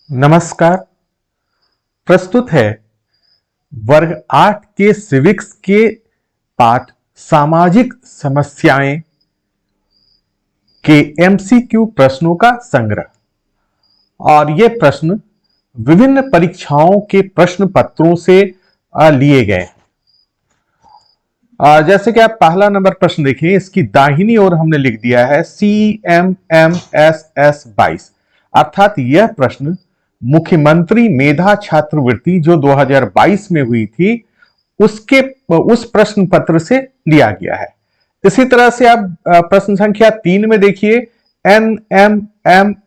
नमस्कार। प्रस्तुत है वर्ग 8 के सिविक्स के पाठ सामाजिक समस्याएं के एमसीक्यू प्रश्नों का संग्रह। और ये प्रश्न विभिन्न परीक्षाओं के प्रश्न पत्रों से लिए गए। जैसे कि आप पहला नंबर प्रश्न देखिए, इसकी दाहिनी ओर हमने लिख दिया है CMMSS 22, अर्थात यह प्रश्न मुख्यमंत्री मेधा छात्रवृत्ति जो 2022 में हुई थी उस प्रश्न पत्र से लिया गया है। इसी तरह से आप प्रश्न संख्या 3 में देखिए NMMSS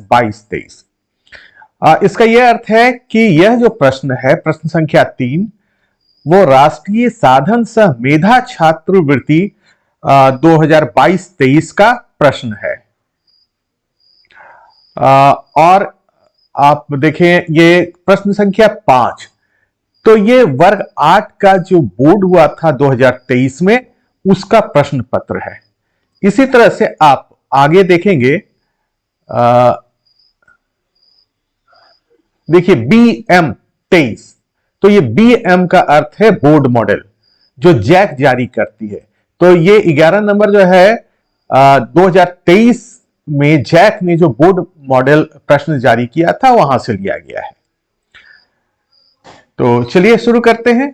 22-23। इसका यह अर्थ है कि यह जो प्रश्न है, प्रश्न संख्या 3, वो राष्ट्रीय साधन सह मेधा छात्रवृत्ति 2022-23 का प्रश्न है। और आप देखें ये प्रश्न संख्या 5, तो ये वर्ग 8 का जो बोर्ड हुआ था 2023 में, उसका प्रश्न पत्र है। इसी तरह से आप आगे देखेंगे, देखिए BM 23, तो ये BM का अर्थ है बोर्ड मॉडल जो जैक जारी करती है। तो ये 11 नंबर जो है 2023 में जैक ने जो बोर्ड मॉडल प्रश्न जारी किया था वहां से लिया गया है। तो चलिए शुरू करते हैं।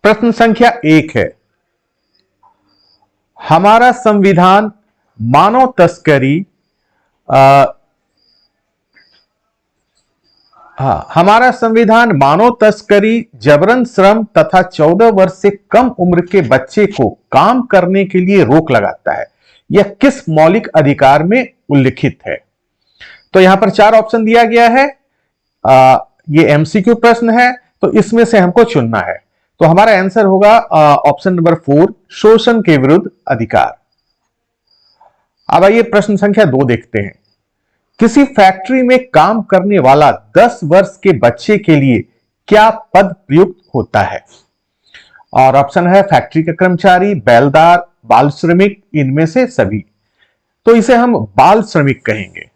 प्रश्न संख्या 1 है, हमारा संविधान मानव तस्करी हमारा संविधान मानव तस्करी, जबरन श्रम तथा 14 वर्ष से कम उम्र के बच्चे को काम करने के लिए रोक लगाता है। यह किस मौलिक अधिकार में उल्लिखित है? तो यहां पर 4 ऑप्शन दिया गया है। ये एमसीक्यू प्रश्न है, तो इसमें से हमको चुनना है। तो हमारा आंसर होगा ऑप्शन नंबर 4, शोषण के विरुद्ध अधिकार। अब आइए प्रश्न संख्या 2 देखते हैं। किसी फैक्ट्री में काम करने वाला 10 वर्ष के बच्चे के लिए क्या पद प्रयुक्त होता है? और ऑप्शन है फैक्ट्री का कर्मचारी, बैलदार, बाल श्रमिक, इनमें से सभी। तो इसे हम बाल श्रमिक कहेंगे।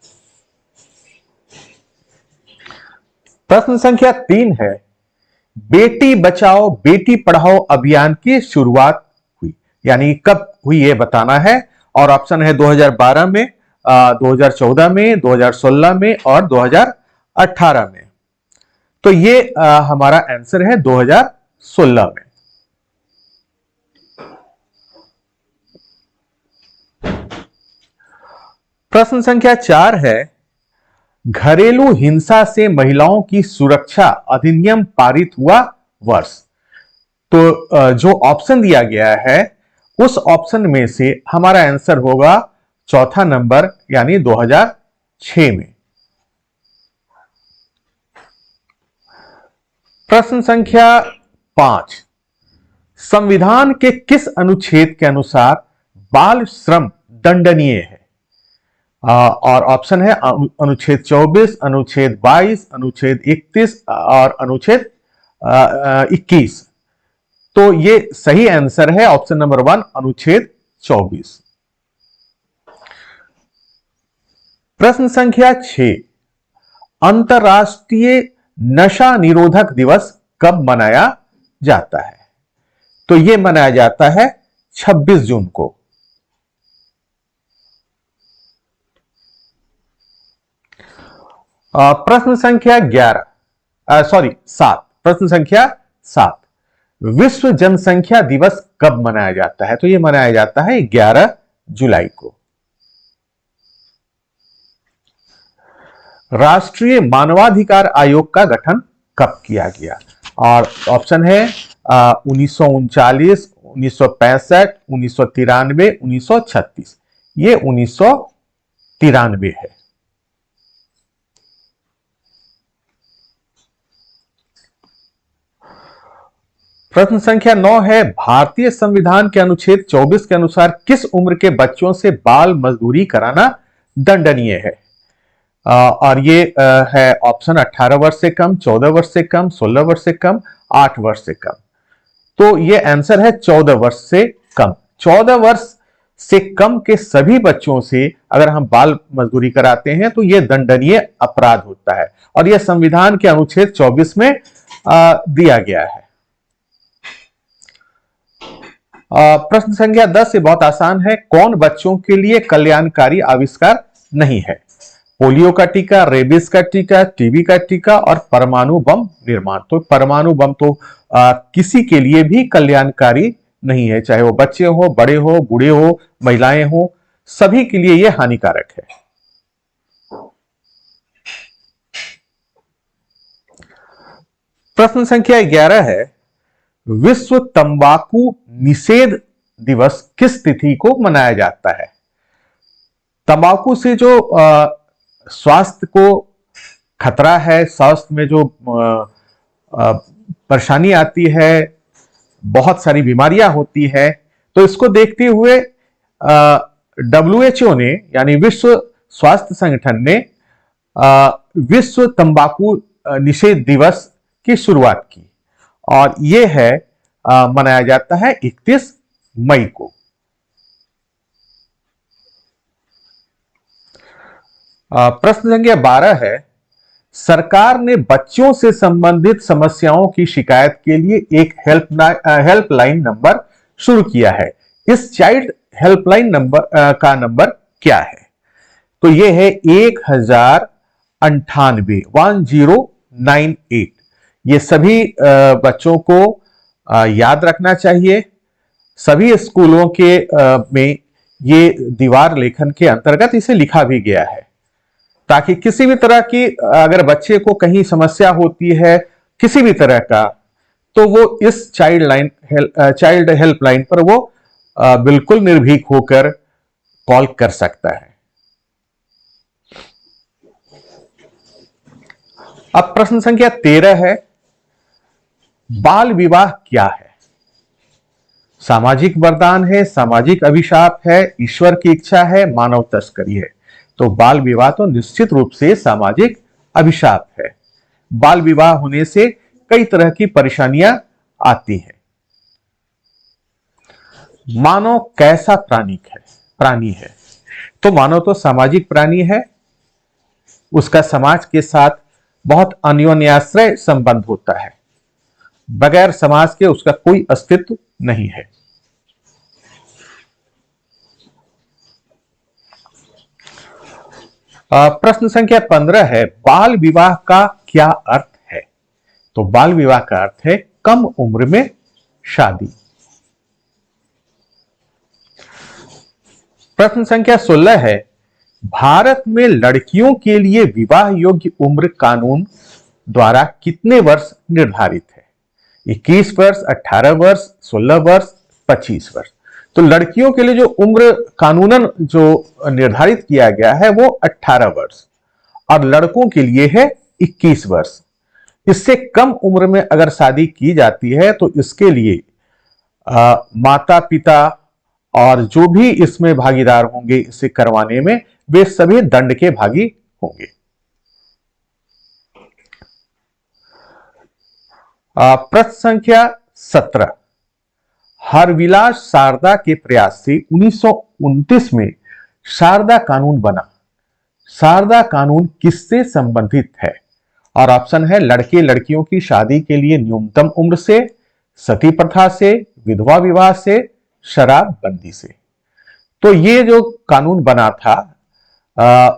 प्रश्न संख्या 3 है, बेटी बचाओ बेटी पढ़ाओ अभियान की शुरुआत हुई, यानी कब हुई ये बताना है। और ऑप्शन है 2012 में, 2014 में, 2016 में और 2018 में। तो ये हमारा आंसर है 2016 में। प्रश्न संख्या 4 है, घरेलू हिंसा से महिलाओं की सुरक्षा अधिनियम पारित हुआ वर्ष। तो जो ऑप्शन दिया गया है उस ऑप्शन में से हमारा आंसर होगा चौथा नंबर, यानी 2006 में। प्रश्न संख्या 5, संविधान के किस अनुच्छेद के अनुसार बाल श्रम दंडनीय है? और ऑप्शन है अनुच्छेद 24, अनुच्छेद 22, अनुच्छेद 31 और अनुच्छेद 21। तो ये सही आंसर है ऑप्शन नंबर 1, अनुच्छेद 24। प्रश्न संख्या 6, अंतरराष्ट्रीय नशा निरोधक दिवस कब मनाया जाता है? तो यह मनाया जाता है 26 जून को। प्रश्न संख्या 7, प्रश्न संख्या 7, विश्व जनसंख्या दिवस कब मनाया जाता है? तो यह मनाया जाता है 11 जुलाई को। राष्ट्रीय मानवाधिकार आयोग का गठन कब किया गया? और ऑप्शन है 1939, 1965, 1993, 1936। ये 1993 है। प्रश्न संख्या 9 है, भारतीय संविधान के अनुच्छेद 24 के अनुसार किस उम्र के बच्चों से बाल मजदूरी कराना दंडनीय है? और ये है ऑप्शन 18 वर्ष से कम, 14 वर्ष से कम, 16 वर्ष से कम, 8 वर्ष से कम। तो ये आंसर है 14 वर्ष से कम। 14 वर्ष से कम के सभी बच्चों से अगर हम बाल मजदूरी कराते हैं तो यह दंडनीय अपराध होता है और यह संविधान के अनुच्छेद 24 में दिया गया है। प्रश्न संख्या 10 से बहुत आसान है। कौन बच्चों के लिए कल्याणकारी आविष्कार नहीं है? पोलियो का टीका, रेबीज का टीका, टीबी का टीका और परमाणु बम निर्माण। तो परमाणु बम तो किसी के लिए भी कल्याणकारी नहीं है, चाहे वो बच्चे हो, बड़े हो, बूढ़े हो, महिलाएं हो, सभी के लिए यह हानिकारक है। प्रश्न संख्या 11 है, विश्व तंबाकू निषेध दिवस किस तिथि को मनाया जाता है? तंबाकू से जो स्वास्थ्य को खतरा है, स्वास्थ्य में जो परेशानी आती है, बहुत सारी बीमारियां होती है, तो इसको देखते हुए WHO ने यानी विश्व स्वास्थ्य संगठन ने विश्व तंबाकू निषेध दिवस की शुरुआत की और यह है मनाया जाता है 31 मई को। प्रश्न संख्या 12 है, सरकार ने बच्चों से संबंधित समस्याओं की शिकायत के लिए एक हेल्पलाइन नंबर शुरू किया है। इस चाइल्ड हेल्पलाइन नंबर का नंबर क्या है? तो यह है 1098। ये सभी बच्चों को याद रखना चाहिए। सभी स्कूलों के में ये दीवार लेखन के अंतर्गत इसे लिखा भी गया है ताकि किसी भी तरह की अगर बच्चे को कहीं समस्या होती है किसी भी तरह का, तो वो इस चाइल्ड हेल्पलाइन पर वो बिल्कुल निर्भीक होकर कॉल कर सकता है। अब प्रश्न संख्या 13 है, बाल विवाह क्या है? सामाजिक वरदान है, सामाजिक अभिशाप है, ईश्वर की इच्छा है, मानव तस्करी है? तो बाल विवाह तो निश्चित रूप से सामाजिक अभिशाप है। बाल विवाह होने से कई तरह की परेशानियां आती हैं। मानव कैसा प्राणी है? तो मानव तो सामाजिक प्राणी है। उसका समाज के साथ बहुत अन्योन्याश्रय संबंध होता है। बगैर समाज के उसका कोई अस्तित्व नहीं है। प्रश्न संख्या 15 है, बाल विवाह का क्या अर्थ है? तो बाल विवाह का अर्थ है कम उम्र में शादी। प्रश्न संख्या 16 है, भारत में लड़कियों के लिए विवाह योग्य उम्र कानून द्वारा कितने वर्ष निर्धारित है? 21 वर्ष, 18 वर्ष, 16 वर्ष, 25 वर्ष। तो लड़कियों के लिए जो उम्र कानूनन जो निर्धारित किया गया है वो 18 वर्ष और लड़कों के लिए है 21 वर्ष। इससे कम उम्र में अगर शादी की जाती है तो इसके लिए माता पिता और जो भी इसमें भागीदार होंगे इसे करवाने में, वे सभी दंड के भागी होंगे। प्रश्न संख्या 17, हरविलास शारदा के प्रयास से 1929 में शारदा कानून बना। शारदा कानून किससे संबंधित है? और ऑप्शन है लड़के लड़कियों की शादी के लिए न्यूनतम उम्र से, सती प्रथा से, विधवा विवाह से, शराबबंदी से। तो ये जो कानून बना था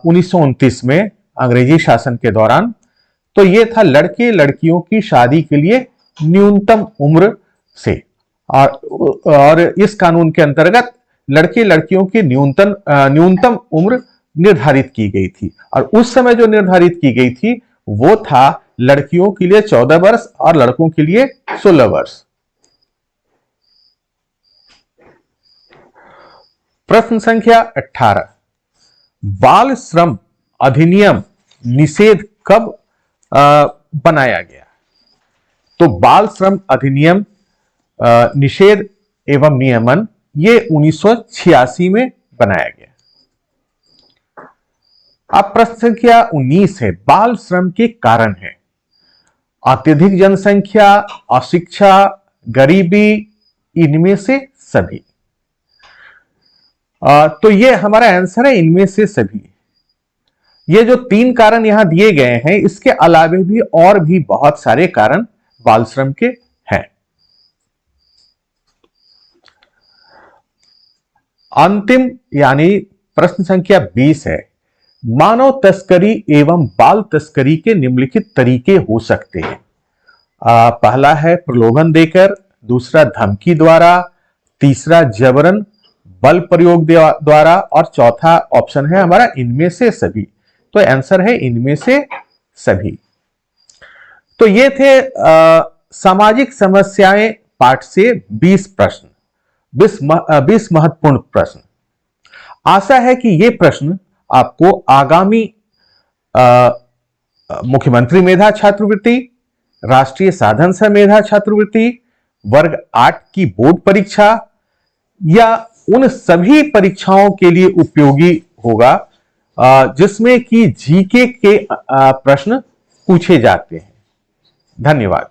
1929 में अंग्रेजी शासन के दौरान, तो ये था लड़के लड़कियों की शादी के लिए न्यूनतम उम्र से। और इस कानून के अंतर्गत लड़के लड़कियों की न्यूनतम उम्र निर्धारित की गई थी और उस समय जो निर्धारित की गई थी वो था लड़कियों के लिए 14 वर्ष और लड़कों के लिए 16 वर्ष। प्रश्न संख्या 18, बाल श्रम अधिनियम निषेध कब बनाया गया? तो बाल श्रम अधिनियम निषेध एवं नियमन ये 1986 में बनाया गया। अब प्रश्न संख्या 19 है, बाल श्रम के कारण है? अत्यधिक जनसंख्या, अशिक्षा, गरीबी, इनमें से सभी। तो ये हमारा आंसर है इनमें से सभी। ये जो 3 कारण यहां दिए गए हैं, इसके अलावे भी और भी बहुत सारे कारण बाल श्रम के हैं। अंतिम यानी प्रश्न संख्या 20 है, मानव तस्करी एवं बाल तस्करी के निम्नलिखित तरीके हो सकते हैं। पहला है प्रलोभन देकर, दूसरा धमकी द्वारा, तीसरा जबरन बल प्रयोग द्वारा, और चौथा ऑप्शन है हमारा इनमें से सभी। तो आंसर है इनमें से सभी। तो ये थे सामाजिक समस्याएं पाठ से 20 प्रश्न, 20 महत्वपूर्ण प्रश्न। आशा है कि ये प्रश्न आपको आगामी मुख्यमंत्री मेधा छात्रवृत्ति, राष्ट्रीय साधन से मेधा छात्रवृत्ति, वर्ग 8 की बोर्ड परीक्षा या उन सभी परीक्षाओं के लिए उपयोगी होगा जिसमें कि जीके के प्रश्न पूछे जाते हैं। धन्यवाद।